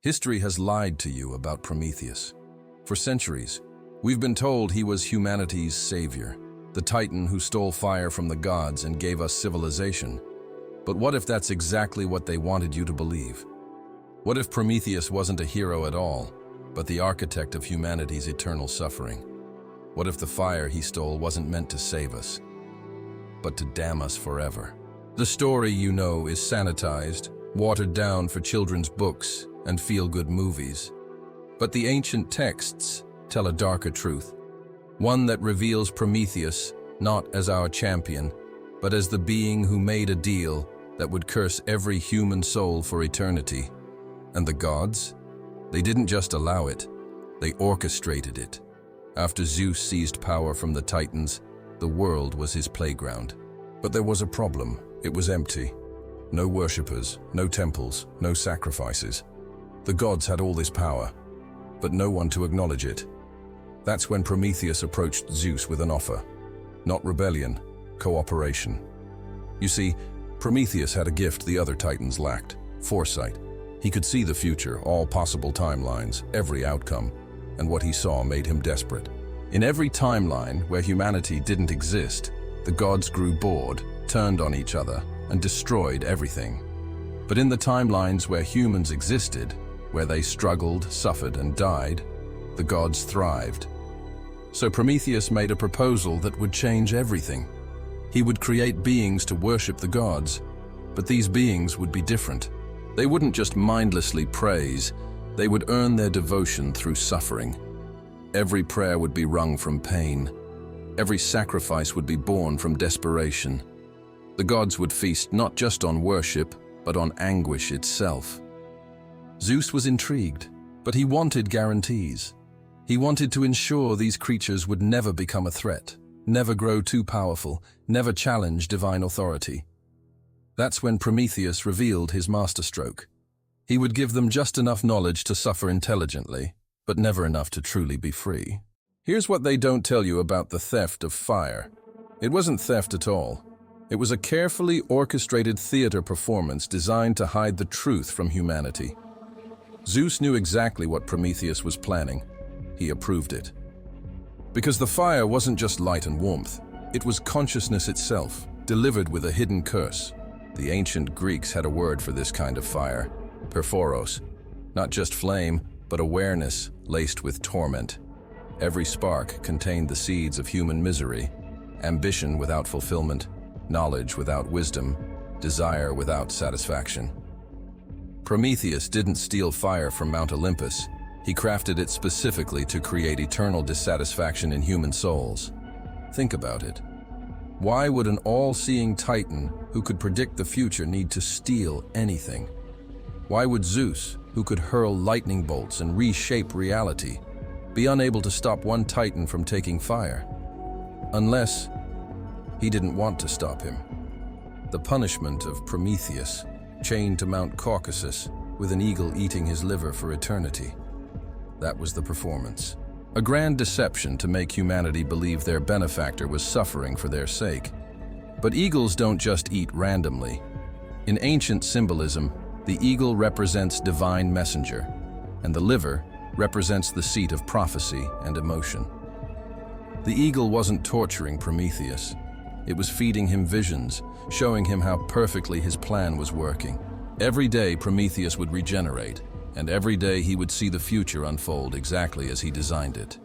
History has lied to you about Prometheus. For centuries, we've been told he was humanity's savior, the titan who stole fire from the gods and gave us civilization. But what if that's exactly what they wanted you to believe? What if Prometheus wasn't a hero at all, but the architect of humanity's eternal suffering? What if the fire he stole wasn't meant to save us, but to damn us forever? The story, you know, is sanitized, watered down for children's books and feel-good movies. But the ancient texts tell a darker truth, one that reveals Prometheus not as our champion, but as the being who made a deal that would curse every human soul for eternity. And the gods? They didn't just allow it, they orchestrated it. After Zeus seized power from the Titans, the world was his playground. But there was a problem. It was empty. No worshippers, no temples, no sacrifices. The gods had all this power, but no one to acknowledge it. That's when Prometheus approached Zeus with an offer. Not rebellion, cooperation. You see, Prometheus had a gift the other Titans lacked: foresight. He could see the future, all possible timelines, every outcome, and what he saw made him desperate. In every timeline where humanity didn't exist, the gods grew bored, turned on each other, and destroyed everything. But in the timelines where humans existed, where they struggled, suffered, and died, the gods thrived. So Prometheus made a proposal that would change everything. He would create beings to worship the gods, but these beings would be different. They wouldn't just mindlessly praise, they would earn their devotion through suffering. Every prayer would be wrung from pain. Every sacrifice would be born from desperation. The gods would feast not just on worship, but on anguish itself. Zeus was intrigued, but he wanted guarantees. He wanted to ensure these creatures would never become a threat, never grow too powerful, never challenge divine authority. That's when Prometheus revealed his masterstroke. He would give them just enough knowledge to suffer intelligently, but never enough to truly be free. Here's what they don't tell you about the theft of fire. It wasn't theft at all. It was a carefully orchestrated theater performance designed to hide the truth from humanity. Zeus knew exactly what Prometheus was planning. He approved it. Because the fire wasn't just light and warmth. It was consciousness itself, delivered with a hidden curse. The ancient Greeks had a word for this kind of fire: perphoros. Not just flame, but awareness laced with torment. Every spark contained the seeds of human misery: ambition without fulfillment, knowledge without wisdom, desire without satisfaction. Prometheus didn't steal fire from Mount Olympus. He crafted it specifically to create eternal dissatisfaction in human souls. Think about it. Why would an all-seeing titan who could predict the future need to steal anything? Why would Zeus, who could hurl lightning bolts and reshape reality, be unable to stop one titan from taking fire? Unless he didn't want to stop him. The punishment of Prometheus, chained to Mount Caucasus, with an eagle eating his liver for eternity. That was the performance. A grand deception to make humanity believe their benefactor was suffering for their sake. But eagles don't just eat randomly. In ancient symbolism, the eagle represents divine messenger, and the liver represents the seat of prophecy and emotion. The eagle wasn't torturing Prometheus. It was feeding him visions, showing him how perfectly his plan was working. Every day Prometheus would regenerate, and every day he would see the future unfold exactly as he designed it.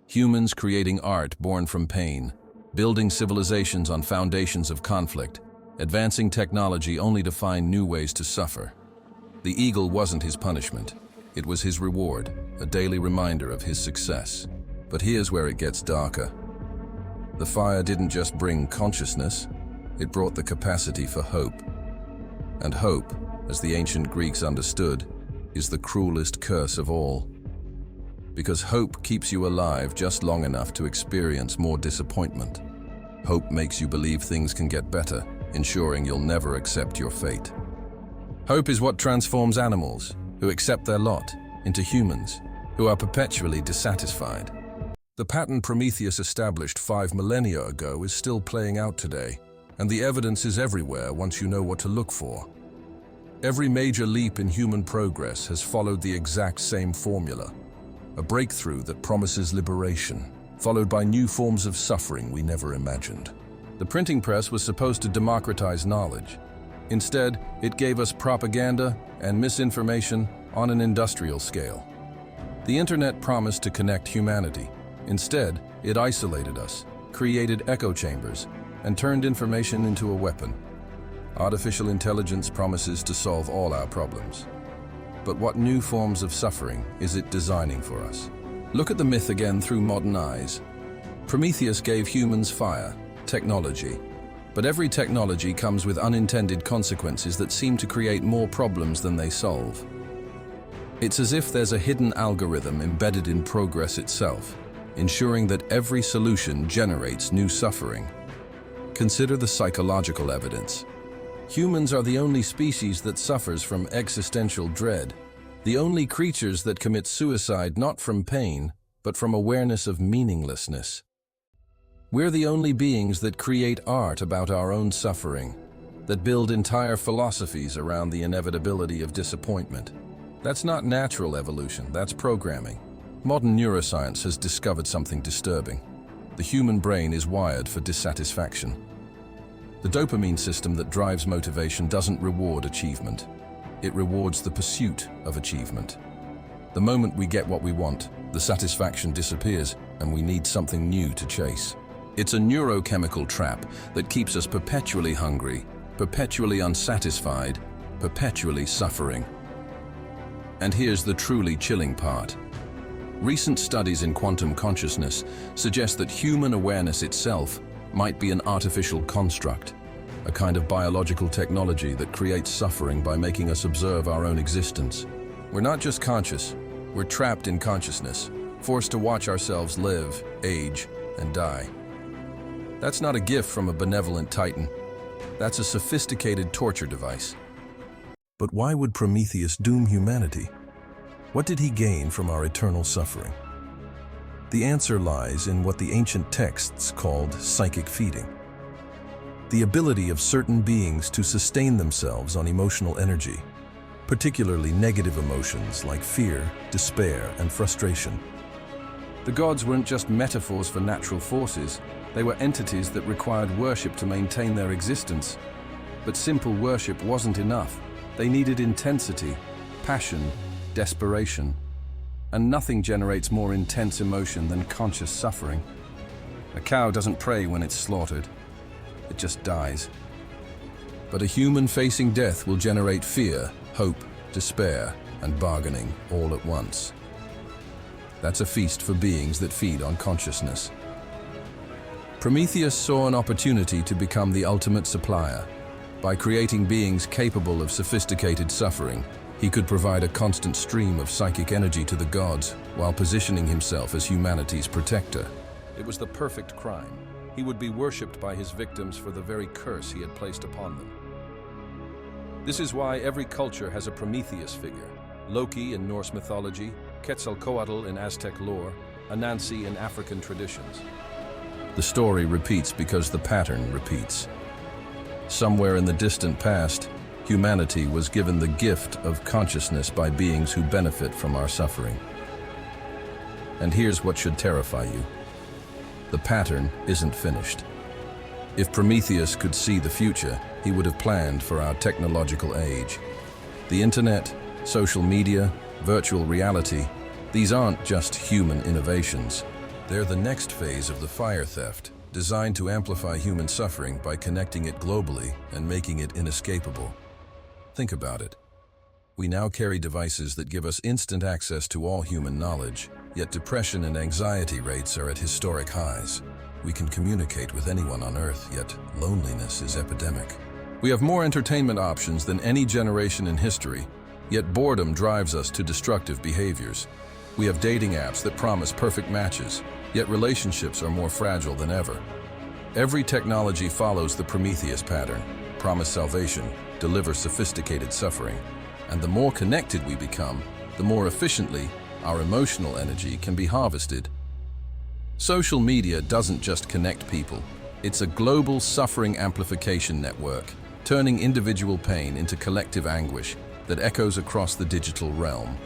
Humans creating art born from pain, building civilizations on foundations of conflict, advancing technology only to find new ways to suffer. The eagle wasn't his punishment. It was his reward, a daily reminder of his success. But here's where it gets darker. The fire didn't just bring consciousness, it brought the capacity for hope. And hope, as the ancient Greeks understood, is the cruelest curse of all. Because hope keeps you alive just long enough to experience more disappointment. Hope makes you believe things can get better, ensuring you'll never accept your fate. Hope is what transforms animals, who accept their lot, into humans, who are perpetually dissatisfied. The pattern Prometheus established 5 millennia ago is still playing out today, and the evidence is everywhere once you know what to look for. Every major leap in human progress has followed the exact same formula. A breakthrough that promises liberation, followed by new forms of suffering we never imagined. The printing press was supposed to democratize knowledge. Instead, it gave us propaganda and misinformation on an industrial scale. The internet promised to connect humanity. Instead, it isolated us, created echo chambers, and turned information into a weapon. Artificial intelligence promises to solve all our problems. But what new forms of suffering is it designing for us? Look at the myth again through modern eyes. Prometheus gave humans fire, technology. But every technology comes with unintended consequences that seem to create more problems than they solve. It's as if there's a hidden algorithm embedded in progress itself, ensuring that every solution generates new suffering. Consider the psychological evidence. Humans are the only species that suffers from existential dread, the only creatures that commit suicide not from pain, but from awareness of meaninglessness. We're the only beings that create art about our own suffering, that build entire philosophies around the inevitability of disappointment. That's not natural evolution, that's programming. Modern neuroscience has discovered something disturbing. The human brain is wired for dissatisfaction. The dopamine system that drives motivation doesn't reward achievement. It rewards the pursuit of achievement. The moment we get what we want, the satisfaction disappears and we need something new to chase. It's a neurochemical trap that keeps us perpetually hungry, perpetually unsatisfied, perpetually suffering. And here's the truly chilling part. Recent studies in quantum consciousness suggest that human awareness itself might be an artificial construct, a kind of biological technology that creates suffering by making us observe our own existence. We're not just conscious, we're trapped in consciousness, forced to watch ourselves live, age, and die. That's not a gift from a benevolent titan. That's a sophisticated torture device. But why would Prometheus doom humanity? What did he gain from our eternal suffering? The answer lies in what the ancient texts called psychic feeding. The ability of certain beings to sustain themselves on emotional energy, particularly negative emotions like fear, despair, and frustration. The gods weren't just metaphors for natural forces, they were entities that required worship to maintain their existence. But simple worship wasn't enough. They needed intensity, passion, desperation. And nothing generates more intense emotion than conscious suffering. A cow doesn't pray when it's slaughtered. It just dies. But a human facing death will generate fear, hope, despair, and bargaining all at once. That's a feast for beings that feed on consciousness. Prometheus saw an opportunity to become the ultimate supplier. By creating beings capable of sophisticated suffering, he could provide a constant stream of psychic energy to the gods while positioning himself as humanity's protector. It was the perfect crime. He would be worshipped by his victims for the very curse he had placed upon them. This is why every culture has a Prometheus figure. Loki in Norse mythology, Quetzalcoatl in Aztec lore, Anansi in African traditions. The story repeats because the pattern repeats. Somewhere in the distant past, humanity was given the gift of consciousness by beings who benefit from our suffering. And here's what should terrify you. The pattern isn't finished. If Prometheus could see the future, he would have planned for our technological age. The internet, social media, virtual reality, these aren't just human innovations. They're the next phase of the fire theft, designed to amplify human suffering by connecting it globally and making it inescapable. Think about it. We now carry devices that give us instant access to all human knowledge, yet depression and anxiety rates are at historic highs. We can communicate with anyone on Earth, yet loneliness is epidemic. We have more entertainment options than any generation in history, yet boredom drives us to destructive behaviors. We have dating apps that promise perfect matches, yet relationships are more fragile than ever. Every technology follows the Prometheus pattern: promise salvation, deliver sophisticated suffering. And the more connected we become, the more efficiently our emotional energy can be harvested. Social media doesn't just connect people, it's a global suffering amplification network. turning individual pain into collective anguish that echoes across the digital realm.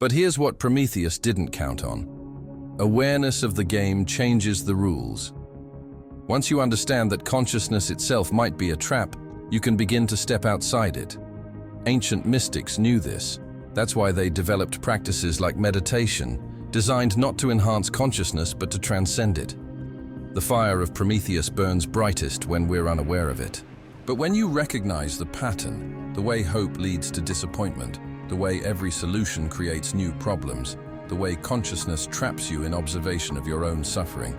But here's what Prometheus didn't count on. Awareness of the game changes the rules. Once you understand that consciousness itself might be a trap, you can begin to step outside it. Ancient mystics knew this. That's why they developed practices like meditation, designed not to enhance consciousness but to transcend it. The fire of Prometheus burns brightest when we're unaware of it. But when you recognize the pattern, the way hope leads to disappointment, the way every solution creates new problems, the way consciousness traps you in observation of your own suffering,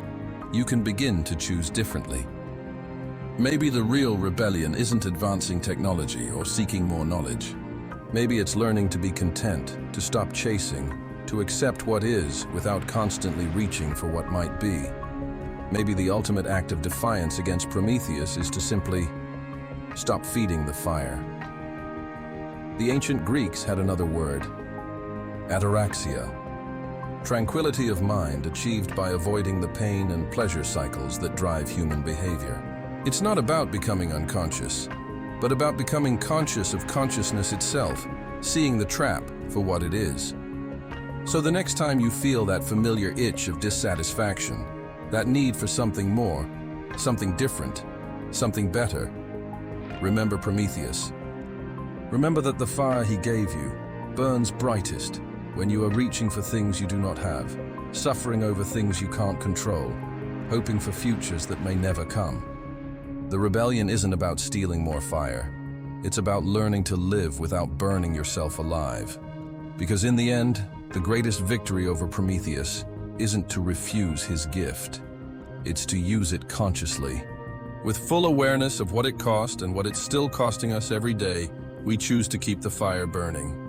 you can begin to choose differently. Maybe the real rebellion isn't advancing technology or seeking more knowledge. Maybe it's learning to be content, to stop chasing, to accept what is without constantly reaching for what might be. Maybe the ultimate act of defiance against Prometheus is to simply stop feeding the fire. The ancient Greeks had another word: ataraxia. Tranquility of mind achieved by avoiding the pain and pleasure cycles that drive human behavior. It's not about becoming unconscious, but about becoming conscious of consciousness itself, seeing the trap for what it is. So the next time you feel that familiar itch of dissatisfaction, that need for something more, something different, something better, remember Prometheus. Remember that the fire he gave you burns brightest when you are reaching for things you do not have, suffering over things you can't control, hoping for futures that may never come. The rebellion isn't about stealing more fire. It's about learning to live without burning yourself alive. Because in the end, the greatest victory over Prometheus isn't to refuse his gift. It's to use it consciously. With full awareness of what it cost and what it's still costing us every day, we choose to keep the fire burning.